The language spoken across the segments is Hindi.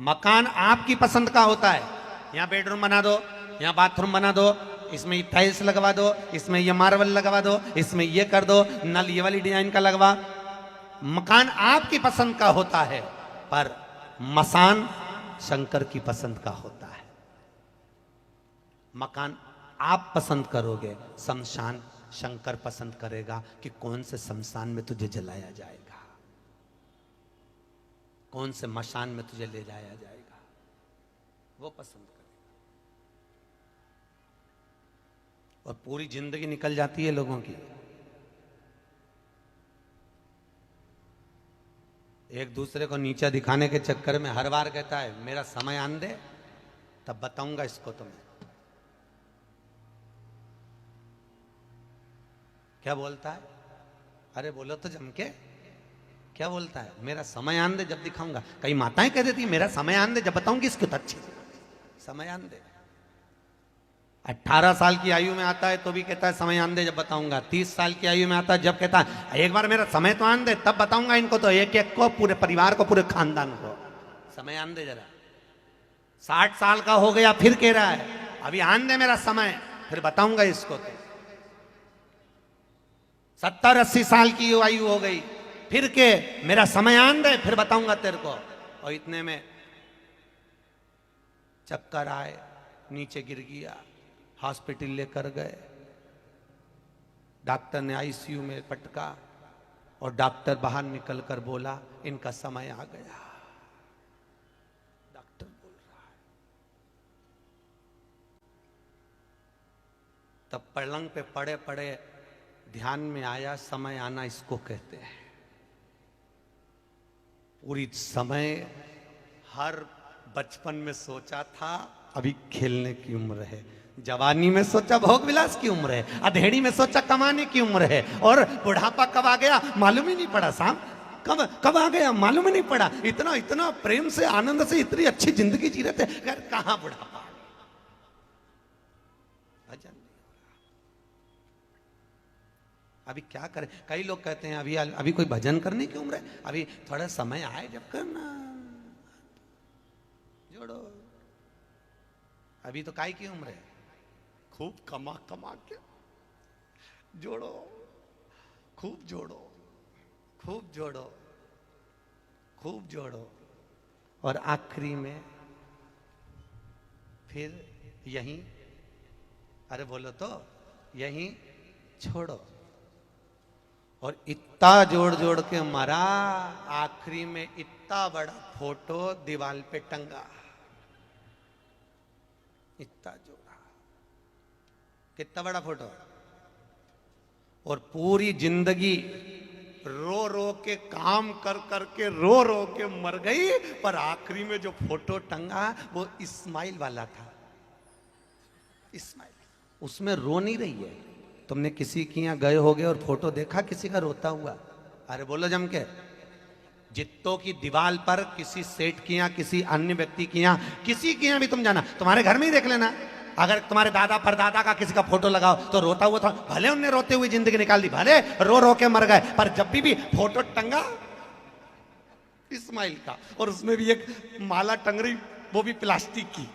मकान आपकी पसंद का होता है। यहाँ बेडरूम बना दो, यहाँ बाथरूम बना दो, इसमें ये टाइल्स लगवा दो, इसमें ये मार्बल लगवा दो, इसमें ये कर दो, नल ये वाली डिजाइन का लगवा। मकान आपकी पसंद का होता है, पर मसान शंकर की पसंद का होता है। मकान आप पसंद करोगे, शमशान शंकर पसंद करेगा कि कौन से शमशान में तुझे जलाया जाएगा, कौन से मशान में तुझे ले जाया जाएगा, वो पसंद करेगा। और पूरी जिंदगी निकल जाती है लोगों की, एक दूसरे को नीचा दिखाने के चक्कर में। हर बार कहता है मेरा समय आन दे तब बताऊंगा इसको तुम्हें। क्या बोलता है? अरे बोलो तो जम के, क्या बोलता है? मेरा समय आन दे जब दिखाऊंगा। कई माताएं कह देती है मेरा समय आन दे जब बताऊंगी इसको तो अच्छी। समय आन दे 18 साल की आयु में आता है तो भी कहता है समय आन दे जब बताऊंगा। 30 साल की आयु में आता है जब कहता है एक बार मेरा समय तो आन दे तब बताऊंगा इनको, तो एक एक को, पूरे परिवार को, पूरे खानदान को समय आन दे जरा। 60 साल का हो गया फिर कह रहा है अभी आन दे मेरा समय, फिर बताऊंगा इसको। तो 70-80 साल की आयु हो गई फिर के मेरा समय आन दे फिर बताऊंगा तेरे को। और इतने में चक्कर आए, नीचे गिर गया, हॉस्पिटल लेकर गए, डॉक्टर ने आईसीयू में पटका और डॉक्टर बाहर निकलकर बोला इनका समय आ गया। डॉक्टर बोल रहा है। तब पलंग पे पड़े पड़े ध्यान में आया समय आना इसको कहते हैं। पूरी समय हर बचपन में सोचा था अभी खेलने की उम्र है, जवानी में सोचा भोग विलास की उम्र है, अधेड़ी में सोचा कमाने की उम्र है, और बुढ़ापा कब आ गया मालूम ही नहीं पड़ा। साहब कब कब आ गया मालूम ही नहीं पड़ा। इतना इतना प्रेम से आनंद से इतनी अच्छी जिंदगी जी रहे थे, कहां बुढ़ापा आ गया। भजन नहीं हो रहा। अभी क्या करें? कई लोग कहते हैं अभी अभी कोई भजन करने की उम्र है, अभी थोड़ा समय आए जब करना, जोड़ो। अभी तो काय की उम्र है, खूब कमा कमा के जोड़ो, खूब जोड़ो, खूब जोड़ो, खूब जोड़ो, और आखिरी में फिर यहीं, अरे बोलो तो, यहीं छोड़ो। और इतना जोड़ जोड़ के मरा, आखिरी में इतना बड़ा फोटो दीवार पे टंगा, इतना जोड़ा, कितना बड़ा फोटो। और पूरी जिंदगी रो रो के काम कर कर के रो रो के मर गई, पर आखिरी में जो फोटो टंगा वो इस्माइल वाला था। इस्माइल, उसमें रो नहीं रही है। तुमने किसी के यहाँ गए होगे और फोटो देखा किसी का रोता हुआ? अरे बोलो जम के। जित्तों की दीवार पर किसी सेठ के यहाँ, किसी अन्य व्यक्ति के यहाँ, किसी के यहाँ भी तुम जाना, तुम्हारे घर में ही देख लेना, अगर तुम्हारे दादा परदादा का किसी का फोटो लगाओ तो रोता हुआ था। भले उनने रोते हुए जिंदगी निकाल दी, भले रो रो के मर गए, पर जब भी फोटो टंगा इस्माइल का, और उसमें भी एक माला टंग रही, वो भी प्लास्टिक की,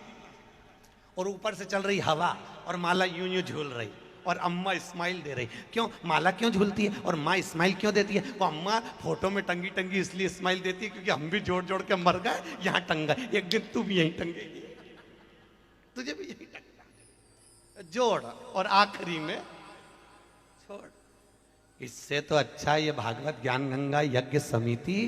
और ऊपर से चल रही हवा और माला यूं यूं झूल रही, और अम्मा इस्माइल दे रही। क्यों माला क्यों झूलती है और माँ इस्माइल क्यों देती है? वो अम्मा फोटो में टंगी टंगी इसलिए इस्माइल देती है क्योंकि हम भी जोड़ जोड़ के मर गए, यहाँ टंगा, एक दिन तू भी यहीं टंगेगी, तुझे भी यहीं टंगा, जोड़, और आखिरी में छोड़। इससे तो अच्छा ये भागवत ज्ञान गंगा यज्ञ समिति,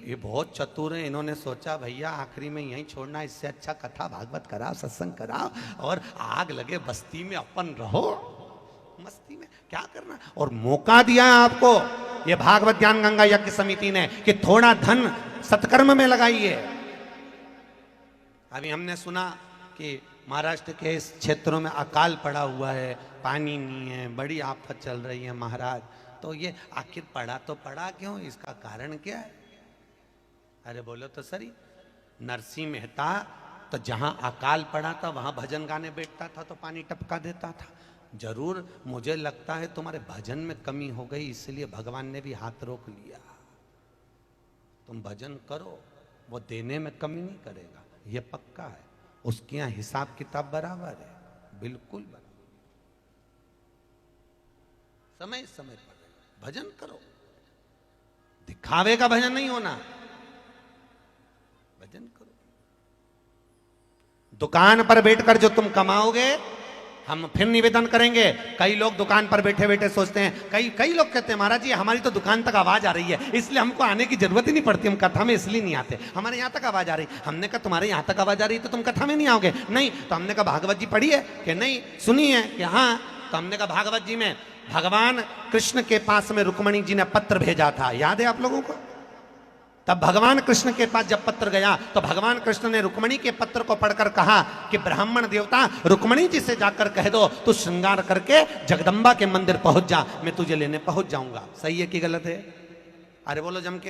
ये बहुत चतुर है। इन्होंने सोचा भैया आखिरी में यहीं छोड़ना, इससे अच्छा कथा भागवत कराओ, सत्संग कराओ, और आग लगे बस्ती में अपन रहो, मस्ती में क्या करना। और मौका दिया आपको ये भागवत ज्ञान गंगा यज्ञ समिति ने कि थोड़ा धन सत्कर्म में लगाइए। अभी हमने सुना कि महाराष्ट्र के इस क्षेत्रों में अकाल पड़ा हुआ है, पानी नहीं है, बड़ी आफत चल रही है महाराज। तो ये आखिर पड़ा तो पड़ा क्यों, इसका कारण क्या है? अरे बोलो तो सही। नरसिंह मेहता तो जहां अकाल पड़ा था वहां भजन गाने बैठता था तो पानी टपका देता था। जरूर मुझे लगता है तुम्हारे भजन में कमी हो गई, इसलिए भगवान ने भी हाथ रोक लिया। तुम भजन करो, वो देने में कमी नहीं करेगा। ये पक्का है, उसके यहां हिसाब किताब बराबर है, बिल्कुल बराबर। समय समय पर भजन करो, दिखावे का भजन नहीं होना, भजन करो। दुकान पर बैठकर जो तुम कमाओगे, हम फिर निवेदन करेंगे। कई लोग दुकान पर बैठे बैठे सोचते हैं, कई लोग कहते हैं महाराज जी हमारी तो दुकान तक आवाज आ रही है, इसलिए हमको आने की जरूरत ही नहीं पड़ती, हम कथा में इसलिए नहीं आते, हमारे यहाँ तक आवाज आ रही। हमने कहा तुम्हारे यहाँ तक आवाज आ रही तो तुम कथा में नहीं आओगे? नहीं। तो हमने कहा भागवत जी पढ़ी है कि नहीं? सुनी है कि हाँ? तो हमने कहा भागवत जी में भगवान कृष्ण के पास में रुक्मणी जी ने पत्र भेजा था, याद है आप लोगों को? तब भगवान कृष्ण के पास जब पत्र गया तो भगवान कृष्ण ने रुक्मणी के पत्र को पढ़कर कहा कि ब्राह्मण देवता रुक्मणी जी से जाकर कह दो तू श्रृंगार करके जगदम्बा के मंदिर पहुंच जा, मैं तुझे लेने पहुंच जाऊंगा। सही है कि गलत है? अरे बोलो जम के,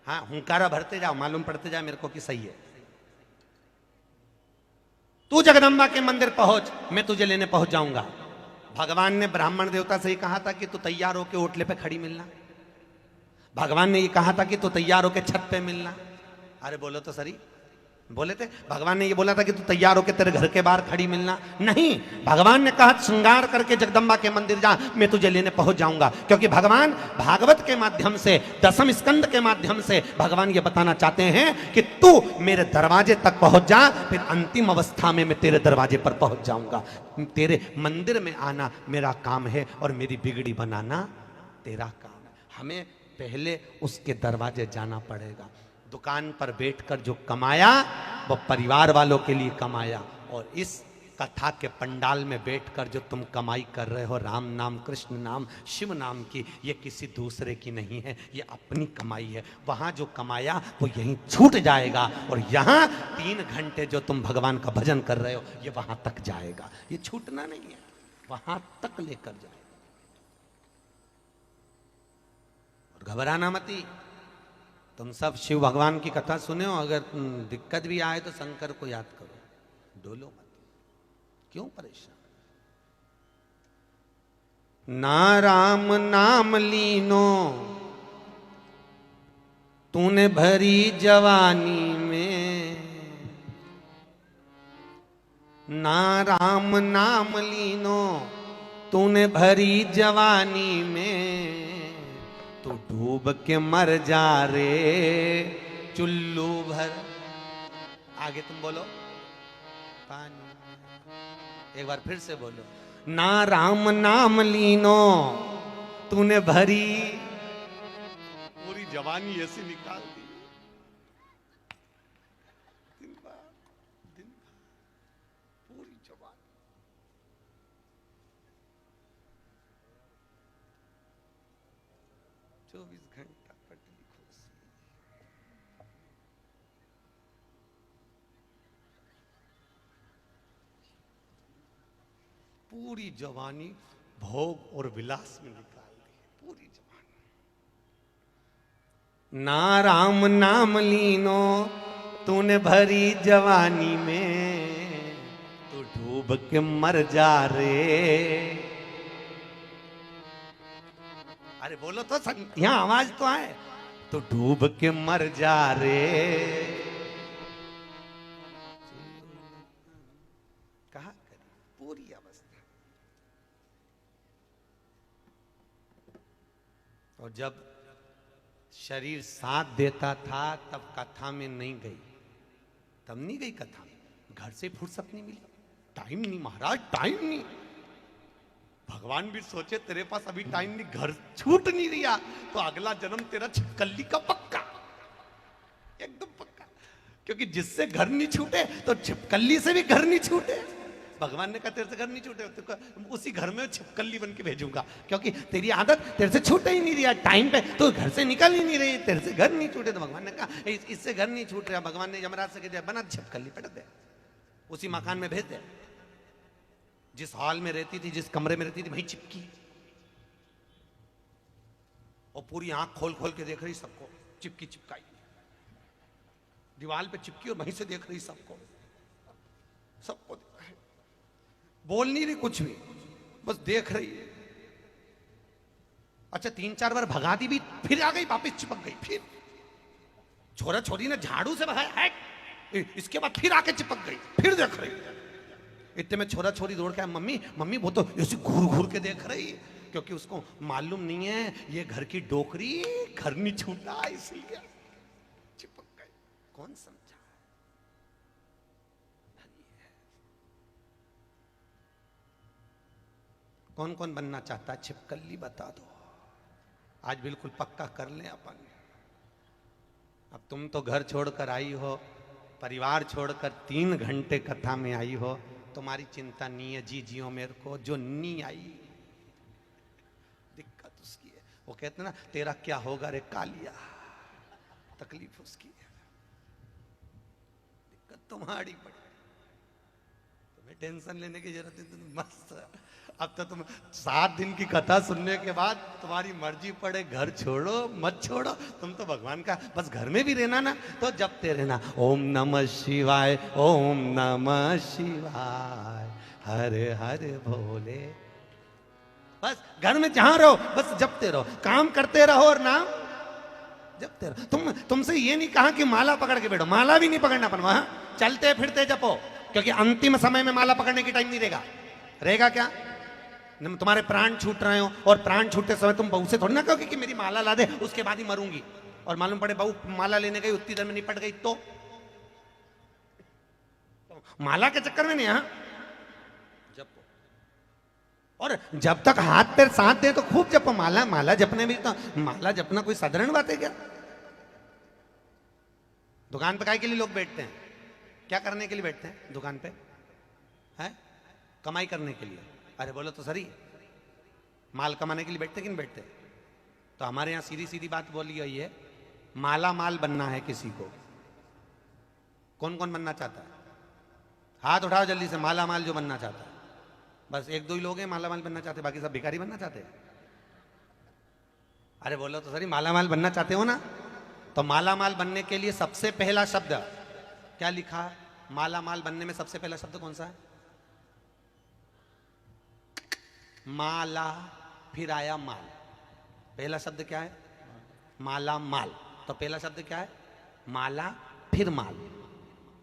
हाँ हुंकारा भरते जाओ, मालूम पड़ते जाए मेरे को कि सही है। तू जगदम्बा के मंदिर पहुंच, मैं तुझे लेने पहुंच जाऊंगा। भगवान ने ब्राह्मण देवता से ही कहा था कि तू तैयार होके ओटले पे खड़ी मिलना। भगवान ने ये कहा था कि तू तैयार होके छत पे मिलना। अरे बोलो तो सरी, बोले थे? भगवान ने ये बोला था कि तू तैयार होके तेरे घर के बाहर खड़ी मिलना? नहीं, भगवान ने कहा श्रृंगार करके जगदम्बा के मंदिर जा, मैं तुझे लेने पहुंच जाऊंगा। क्योंकि भगवान भागवत के माध्यम से, दसम स्कंद के माध्यम से भगवान ये बताना चाहते हैं कि तू मेरे दरवाजे तक पहुंच जा, फिर अंतिम अवस्था में मैं तेरे दरवाजे पर पहुंच जाऊंगा। तेरे मंदिर में आना मेरा काम है और मेरी बिगड़ी बनाना तेरा काम है। हमें पहले उसके दरवाजे जाना पड़ेगा। दुकान पर बैठकर जो कमाया वो परिवार वालों के लिए कमाया, और इस कथा के पंडाल में बैठकर जो तुम कमाई कर रहे हो राम नाम, कृष्ण नाम, शिव नाम की, ये किसी दूसरे की नहीं है, ये अपनी कमाई है। वहां जो कमाया वो यहीं छूट जाएगा, और यहाँ 3 घंटे जो तुम भगवान का भजन कर रहे हो ये वहां तक जाएगा, ये छूटना नहीं है, वहां तक लेकर जाएगा। घबराना मती। तुम सब शिव भगवान की कथा सुने हो, अगर दिक्कत भी आए तो शंकर को याद करो, डोलो मत। क्यों परेशान? ना राम नाम लीनो तूने भरी जवानी में, ना राम नाम लीनो तूने भरी जवानी में, तू डूब के मर जा रे चुल्लू भर। आगे तुम बोलो, पानी। एक बार फिर से बोलो, ना राम नाम लीनो तूने भरी, पूरी जवानी ऐसी निकाल दी, दिन भर पूरी जवानी। पूरी जवानी भोग और विलास में निकाल दी, पूरी जवानी। ना राम नाम लीनो तूने भरी जवानी में, तू डूब के मर जा रे। अरे बोलो तो, यहां आवाज तो आए। तो डूब के मर जा रे। कहा पूरी अवस्था। और जब शरीर साथ देता था तब कथा में नहीं गई, तब नहीं गई कथा में। घर से फुर्सत नहीं मिली, टाइम नहीं महाराज, टाइम नहीं। भगवान भी सोचे तेरे पास अभी टाइम नहीं, घर छूट नहीं दिया तो अगला जन्म तेरा छिपकली का पक्का, एकदम पक्का। क्योंकि जिससे घर नहीं छूटे तो छिपकली से भी घर नहीं छूटे। भगवान ने कहा तेरे से घर नहीं छूटे तो उसी घर में छिपकली बन के भेजूंगा, क्योंकि तेरी आदत तेरे से छूट ही नहीं दिया टाइम पे, तो घर से निकल ही नहीं रही, तेरे से घर नहीं छूटे। तो भगवान ने कहा इससे घर नहीं छूट रहा। भगवान ने यमराज से कह दिया बना छिपकली पटक दे, उसी मकान में भेज दे। जिस हॉल में रहती थी, जिस कमरे में रहती थी, वहीं चिपकी, और पूरी आंख खोल खोल के देख रही सबको, चिपकी चिपकाई दीवार पे चिपकी, और वहीं से देख रही सबको, सबको देख रही, बोल नहीं रही कुछ भी, बस देख रही है। अच्छा 3-4 बार भगा दी भी, फिर आ गई वापस चिपक गई। फिर छोरा छोरी ने झाड़ू से भगाया, इसके बाद फिर आके चिपक गई, फिर देख रही। इतने में छोरा छोरी दौड़ के आया, मम्मी मम्मी वो तो ऐसे घूर घूर के देख रही, क्योंकि उसको मालूम नहीं है ये घर की डोकरी घर नहीं छूटा, इसलिए चिपक गई। कौन समझा? कौन कौन बनना चाहता है छिपकली बता दो, आज बिल्कुल पक्का कर ले अपन। अब तुम तो घर छोड़कर आई हो, परिवार छोड़कर 3 घंटे कथा में आई हो, तुम्हारी चिंता नहीं है जी जियो मेरे को, जो नहीं आई दिक्कत उसकी है। वो कहते ना तेरा क्या होगा रे कालिया, तकलीफ उसकी है, दिक्कत तुम्हारी पड़ी, तुम्हें टेंशन लेने की जरूरत है। तुम मस्त, अब तो तुम 7 दिन की कथा सुनने के बाद तुम्हारी मर्जी पड़े घर छोड़ो मत छोड़ो, तुम तो भगवान का बस घर में भी रहना ना तो जपते रहना, ओम नमः शिवाय ओम नमः शिवाय हरे हरे भोले। बस घर में जहां रहो बस जपते रहो, काम करते रहो और नाम जपते रहो। तुमसे ये नहीं कहा कि माला पकड़ के बैठो, माला भी नहीं पकड़ना अपन, वहां चलते फिरते जपो, क्योंकि अंतिम समय में माला पकड़ने की टाइम नहीं रहेगा। रहेगा क्या? तुम्हारे प्राण छूट रहे हो और प्राण छूटते समय तुम बहू से थोड़ी ना कहोगे कि मेरी माला ला दे, उसके बाद ही मरूंगी, और मालूम पड़े बहू माला लेने गई उतनी देर में निपट गई तो माला के चक्कर में नहीं। हाँ जपो, और जब तक हाथ पैर साथ दे तो खूब जपो। माला माला जपने में तो, माला जपना कोई साधारण बात है क्या? दुकान पे काय के लिए लोग बैठते हैं? क्या करने के लिए बैठते हैं दुकान पे? है कमाई करने के लिए। अरे बोलो तो सही, माल कमाने के लिए बैठते कि नहीं बैठते? तो हमारे यहां सीधी सीधी बात बोली गई है, माला माल बनना है किसी को। कौन कौन बनना चाहता है? हाथ उठाओ जल्दी से, माला माल जो बनना चाहता है। बस 1-2 ही लोग हैं माला माल बनना चाहते, बाकी सब भिखारी बनना चाहते हैं। अरे बोलो तो सही, माला माल बनना चाहते हो ना? तो माला माल बनने के लिए सबसे पहला शब्द क्या लिखा है? माला माल बनने में सबसे पहला शब्द कौन सा है? माला, फिर आया माल। पहला शब्द क्या है? माला माल। तो पहला शब्द क्या है? माला फिर माल।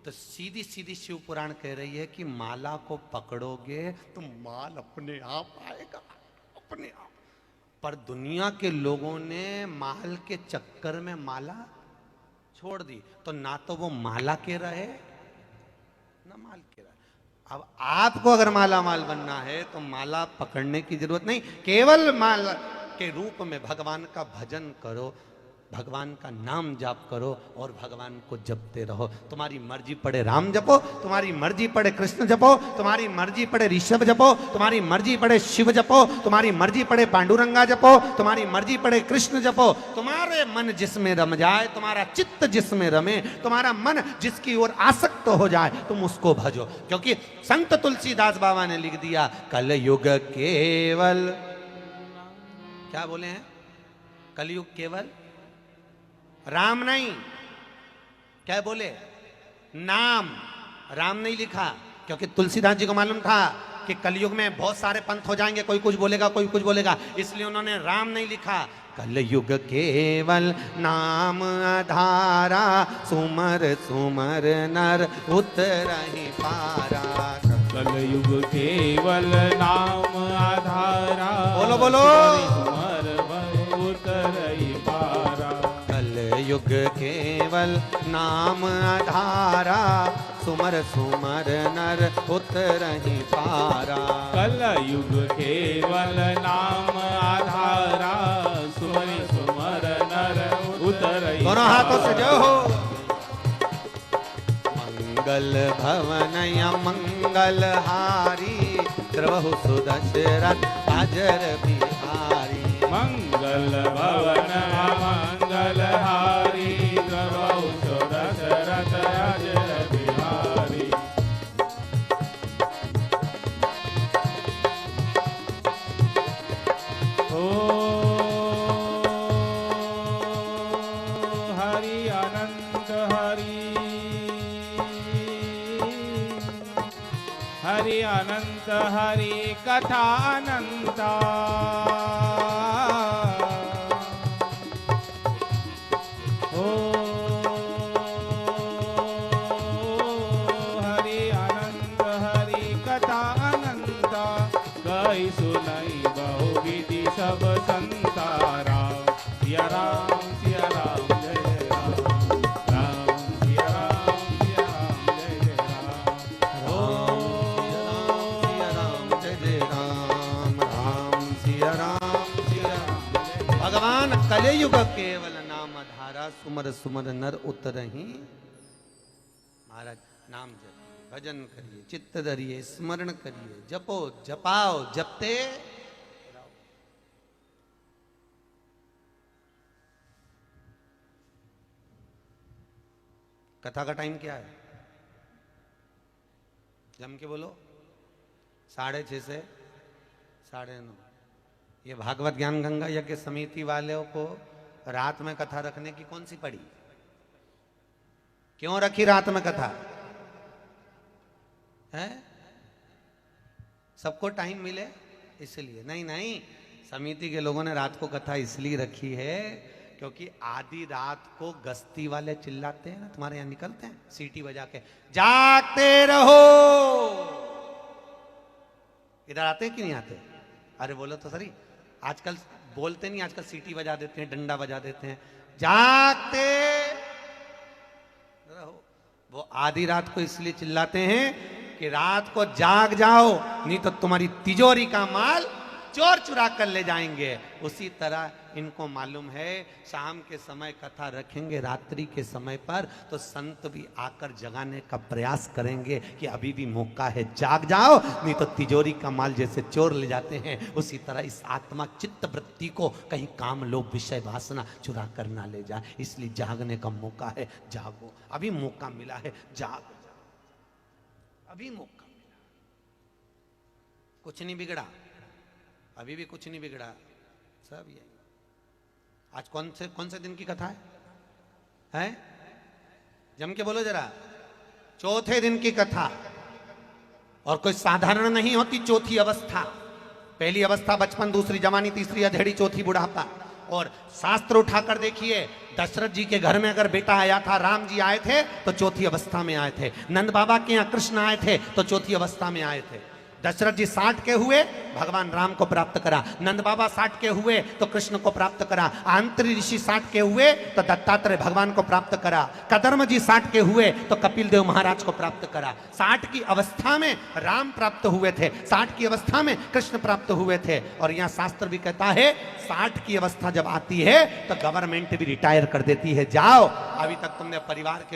तो सीधी सीधी शिव पुराण कह रही है कि माला को पकड़ोगे तो माल अपने आप आएगा, अपने आप। पर दुनिया के लोगों ने माल के चक्कर में माला छोड़ दी, तो ना तो वो माला के रहे ना माल के रहे। अब आपको अगर माला माल बनना है तो माला पकड़ने की जरूरत नहीं, केवल माला के रूप में भगवान का भजन करो, भगवान का नाम जाप करो और भगवान को जपते रहो। तुम्हारी मर्जी पड़े राम जपो, तुम्हारी मर्जी पड़े कृष्ण जपो, तुम्हारी मर्जी पड़े ऋषभ जपो, तुम्हारी मर्जी पड़े शिव जपो, तुम्हारी मर्जी पड़े पांडुरंगा जपो, तुम्हारी मर्जी पड़े कृष्ण जपो। तुम्हारे मन जिसमें रम जाए, तुम्हारा चित्त जिसमें रमे, तुम्हारा मन जिसकी ओर आसक्त हो जाए, तुम उसको भजो। क्योंकि संत तुलसीदास बाबा ने लिख दिया, कलयुग केवल, क्या बोले हैं? कलयुग केवल राम नहीं, क्या बोले? नाम। राम नहीं लिखा, क्योंकि तुलसीदास जी को मालूम था कि कलयुग में बहुत सारे पंथ हो जाएंगे, कोई कुछ बोलेगा कोई कुछ बोलेगा, इसलिए उन्होंने राम नहीं लिखा। कलयुग केवल नाम आधारा, सुमर सुमर नर उतरहि पारा। कलयुग केवल नाम आधारा, बोलो बोलो, सुमर उतरहि पारा। युग केवल नाम आधारा, सुमर सुमर नर उतरहि पारा। कलयुग केवल नाम आधारा, सुमर सुमर नर उतरहि। दोनों हाथों से जो हो। मंगल भवन मंगल हारी, द्रवहु सुदशरथ अजर बिहारी। मंगल भवन मंगल हारी, द्रवहु सुदशरथ अजर बिहारी। ओ हरि अनंत हरि, हरि अनंत हरि कथा अनंता। जुग केवल नाम धारा सुमर सुमर नर उतरही। महाराज नाम जपिए, भजन करिए, चित्त धरिए, स्मरण करिए, जपो जपाओ, जपते रहो। कथा का टाइम क्या है? जम के बोलो। 6:30 से 9:30। ये भागवत ज्ञान गंगा यज्ञ समिति वालों को रात में कथा रखने की कौन सी पड़ी? क्यों रखी रात में कथा? है सबको टाइम मिले इसलिए? नहीं नहीं, समिति के लोगों ने रात को कथा इसलिए रखी है क्योंकि आधी रात को गश्ती वाले चिल्लाते हैं ना, तुम्हारे यहां निकलते हैं सीटी बजा के, जागते रहो। इधर आते हैं कि नहीं आते? अरे बोलो तो सही। आजकल बोलते नहीं, आजकल सीटी बजा देते हैं, डंडा बजा देते हैं, जागते रहो। वो आधी रात को इसलिए चिल्लाते हैं कि रात को जाग जाओ, नहीं तो तुम्हारी तिजोरी का माल चोर चुरा कर ले जाएंगे। उसी तरह इनको मालूम है शाम के समय कथा रखेंगे, रात्रि के समय पर, तो संत भी आकर जगाने का प्रयास करेंगे कि अभी भी मौका है, जाग जाओ, नहीं तो तिजोरी का माल जैसे चोर ले जाते हैं, उसी तरह इस आत्मा चित्त वृत्ति को कहीं काम लोभ विषय वासना चुरा कर ना ले जाए। इसलिए जागने का मौका है, जागो, अभी मौका मिला है, जाग, अभी मौका मिला, कुछ नहीं बिगड़ा, अभी भी कुछ नहीं बिगड़ा, सब ये। आज कौन से दिन की कथा है? जम के बोलो जरा। चौथे दिन की कथा, और कोई साधारण नहीं होती चौथी अवस्था। पहली अवस्था बचपन, दूसरी जवानी, तीसरी अधेड़ी, चौथी बुढ़ापा। और शास्त्र उठाकर देखिए, दशरथ जी के घर में अगर बेटा आया था, राम जी आए थे तो चौथी अवस्था में आए थे। नंद बाबा के यहाँ कृष्ण आए थे तो चौथी अवस्था में आए थे। दशरथ जी 60 के हुए, भगवान राम को प्राप्त करा। नंद बाबा 60 के हुए तो कृष्ण को प्राप्त करा। आंतरी ऋषि 60 के हुए तो दत्तात्रेय भगवान को प्राप्त करा। कदर्म जी 60 के हुए तो कपिल देव महाराज को प्राप्त करा। 60 की अवस्था में राम प्राप्त हुए थे, 60 की अवस्था में कृष्ण प्राप्त हुए थे। और यहाँ शास्त्र भी कहता है 60 की अवस्था जब आती है तो गवर्नमेंट भी रिटायर कर देती है, जाओ, अभी तक तुमने परिवार के